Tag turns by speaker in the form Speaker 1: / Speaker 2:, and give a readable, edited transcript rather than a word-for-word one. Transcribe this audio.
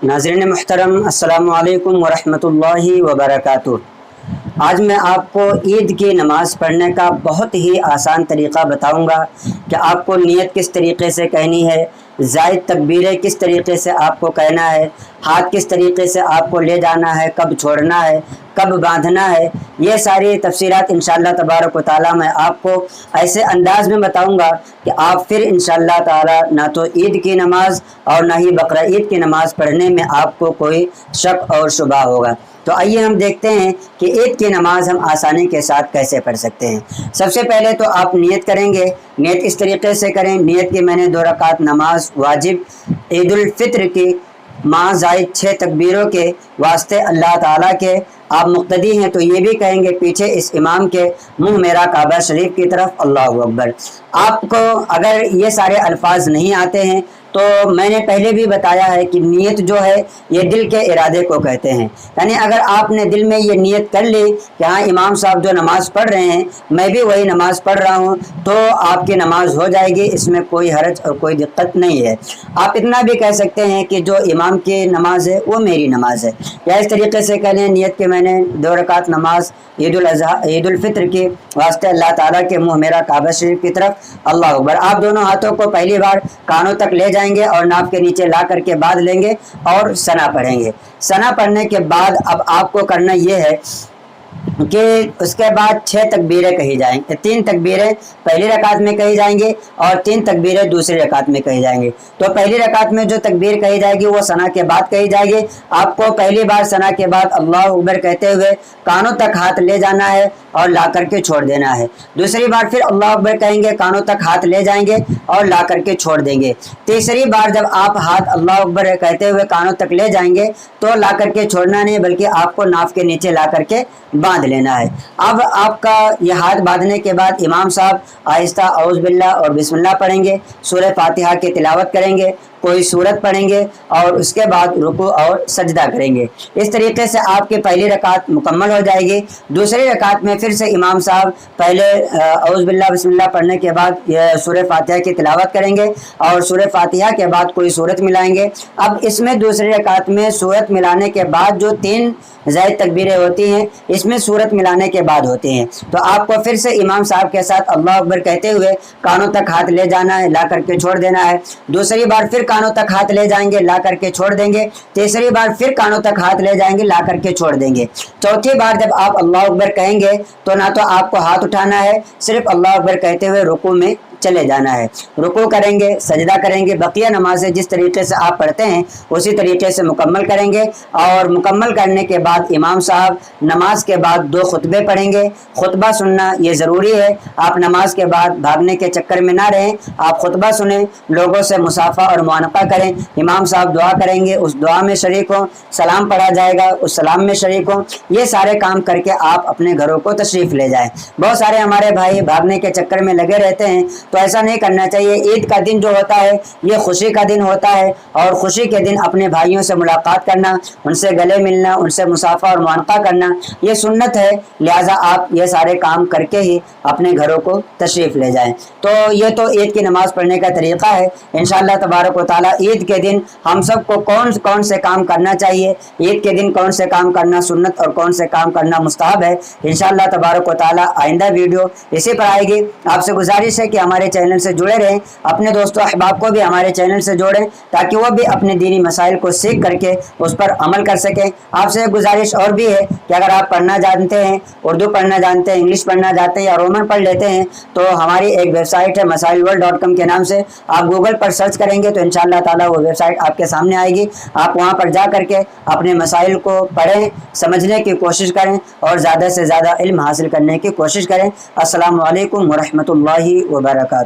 Speaker 1: नाज़रीन मुहतरम, अस्सलाम वालेकुम वरहमतुल्लाहि वबरकातुह। आज मैं आपको ईद की नमाज़ पढ़ने का बहुत ही आसान तरीक़ा बताऊंगा कि आपको नियत किस तरीक़े से कहनी है, ज़ायद तकबीरें किस तरीक़े से आपको कहना है, हाथ किस तरीक़े से आपको ले जाना है, कब छोड़ना है, कब बांधना है। ये सारी तफसीलात इंशाअल्लाह तबारक व तआला मैं आपको ऐसे अंदाज़ में बताऊंगा कि आप फिर इंशाअल्लाह ताला ना तो ईद की नमाज़ और ना ही बकरा ईद की नमाज़ पढ़ने में आपको कोई शक और शुबा होगा। तो आइए हम देखते हैं कि ईद की नमाज़ हम आसानी के साथ कैसे पढ़ सकते हैं। सबसे पहले तो आप नियत करेंगे। नियत इस तरीके से करें, नियत की मैंने 2 रकात नमाज वाजिब ईद उल फित्र की माँ ज़ायद 6 तकबीरों के वास्ते अल्लाह ताला के आप मुक्तदी हैं तो ये भी कहेंगे पीछे इस इमाम के मुंह मेरा काबा शरीफ की तरफ अल्लाहु अकबर। आपको अगर ये सारे अल्फाज नहीं आते हैं तो मैंने पहले भी बताया है कि नियत जो है ये दिल के इरादे को कहते हैं। यानी अगर आपने दिल में ये नियत कर ली कि हाँ इमाम साहब जो नमाज़ पढ़ रहे हैं मैं भी वही नमाज़ पढ़ रहा हूँ, तो आपकी नमाज़ हो जाएगी, इसमें कोई हरज और कोई दिक्कत नहीं है। आप इतना भी कह सकते हैं कि जो इमाम की नमाज़ है वो मेरी नमाज़ है, या इस तरीके से कह लें नियत के मैंने 2 रकात नमाज ईद उल फित्र के वास्ते अल्लाह ताला के मुँह मेरा काबा शरीफ की तरफ अल्लाह अकबर। आप दोनों हाथों को पहली बार कानों तक ले जाएंगे और नाप के नीचे ला करके बांध लेंगे और सना पढ़ेंगे। सना पढ़ने के बाद अब आपको करना ये है कि उसके बाद 6 तकबीरें कही जाएंगी, 3 तकबीरें पहली रकात में कही जाएंगी और 3 तकबीरें दूसरी रकात में कही जाएंगी। तो पहली रकात में जो तकबीर कही जाएगी वो सना के बाद कही जाएगी। आपको पहली बार सना के बाद अल्लाह अकबर कहते हुए कानों तक हाथ ले जाना है और ला करके छोड़ देना है। दूसरी बार फिर अल्लाह अकबर कहेंगे, कानों तक हाथ ले जाएंगे और ला करके छोड़ देंगे। तीसरी बार जब आप हाथ अल्लाह अकबर कहते हुए कानों तक ले जाएंगे तो ला करके छोड़ना नहीं, बल्कि आपको नाफ के नीचे ला करके बांध लेना है। अब आपका यह हाथ बांधने के बाद इमाम साहब आहिस्ता औज़ बिल्लाह और बिस्मिल्लाह पढ़ेंगे, सूरह फातिहा की तिलावत करेंगे, कोई सूरत पढ़ेंगे और उसके बाद रुकू और सजदा करेंगे। इस तरीके से आपकी पहली रकात मुकम्मल हो जाएगी। दूसरी रकात में फिर से इमाम साहब पहले औज़ बिल्लाह बिस्मिल्लाह पढ़ने के बाद सूरह फातिहा की तिलावत करेंगे और सूरह फातिहा के बाद कोई सूरत मिलाएंगे। अब इसमें दूसरी रकात में सूरत मिलाने के बाद जो 3 ज़ायद तकबीरें होती हैं इसमें सूरत मिलाने के बाद होती हैं, तो आपको फिर से इमाम साहब के साथ अल्लाह अकबर कहते हुए कानों तक हाथ ले जाना है, ला करके छोड़ देना है। दूसरी बार फिर कानों तक हाथ ले जाएंगे, ला करके छोड़ देंगे। तीसरी बार फिर कानों तक हाथ ले जाएंगे, ला करके छोड़ देंगे। चौथी बार जब आप अल्लाह अकबर कहेंगे तो ना तो आपको हाथ उठाना है, सिर्फ अल्लाह अकबर कहते हुए रुकू में चले जाना है। रुकू करेंगे, सजदा करेंगे, बकिया नमाज़ें जिस तरीके से आप पढ़ते हैं उसी तरीके से मुकम्मल करेंगे। और मुकम्मल करने के बाद इमाम साहब नमाज के बाद 2 खुतबे पढ़ेंगे। खुतबा सुनना ये ज़रूरी है, आप नमाज के बाद भागने के चक्कर में ना रहें, आप खुतबा सुनें, लोगों से मुसाफा और मुआनका करें। इमाम साहब दुआ करेंगे, उस दुआ में शरीक हों, सलाम पढ़ा जाएगा, उस सलाम में शरीक हों। ये सारे काम करके आप अपने घरों को तशरीफ़ ले जाएँ। बहुत सारे हमारे भाई भागने के चक्कर में लगे रहते हैं, तो ऐसा नहीं करना चाहिए। ईद का दिन जो होता है ये खुशी का दिन होता है और खुशी के दिन अपने भाइयों से मुलाकात करना, उनसे गले मिलना, उनसे मुसाफा और मुआनका करना ये सुन्नत है। लिहाजा आप ये सारे काम करके ही अपने घरों को तशरीफ़ ले जाएं। तो ये तो ईद की नमाज़ पढ़ने का तरीक़ा है। इंशाअल्लाह तबारक व तआला ईद के दिन हम सबको कौन कौन से काम करना चाहिए, ईद के दिन कौन से काम करना सुन्नत और कौन से काम करना मुस्तहब है, इंशाअल्लाह तबारक व तआला आइंदा वीडियो इसी पर आएगी। आपसे गुजारिश है कि हमारे चैनल से जुड़े रहें, अपने दोस्तों अहबाब को भी हमारे चैनल से जोड़ें ताकि वो भी अपने दीनी मसाइल को सीख करके उस पर अमल कर सकें। आपसे गुजारिश और भी है कि अगर आप पढ़ना जानते हैं, उर्दू पढ़ना जानते हैं, इंग्लिश पढ़ना जानते हैं या रोमन पढ़ लेते हैं तो हमारी एक वेबसाइट है masailworld.com के नाम से, आप गूगल पर सर्च करेंगे तो इंशाअल्लाह ताला वो वेबसाइट आपके सामने आएगी। आप वहाँ पर जा करके अपने मसाइल को पढ़ें, समझने की कोशिश करें और ज़्यादा से ज़्यादा इल्म हासिल करने की कोशिश करें। अस्सलामु अलैकुम वरहमतुल्लाहि वबरकातुहू।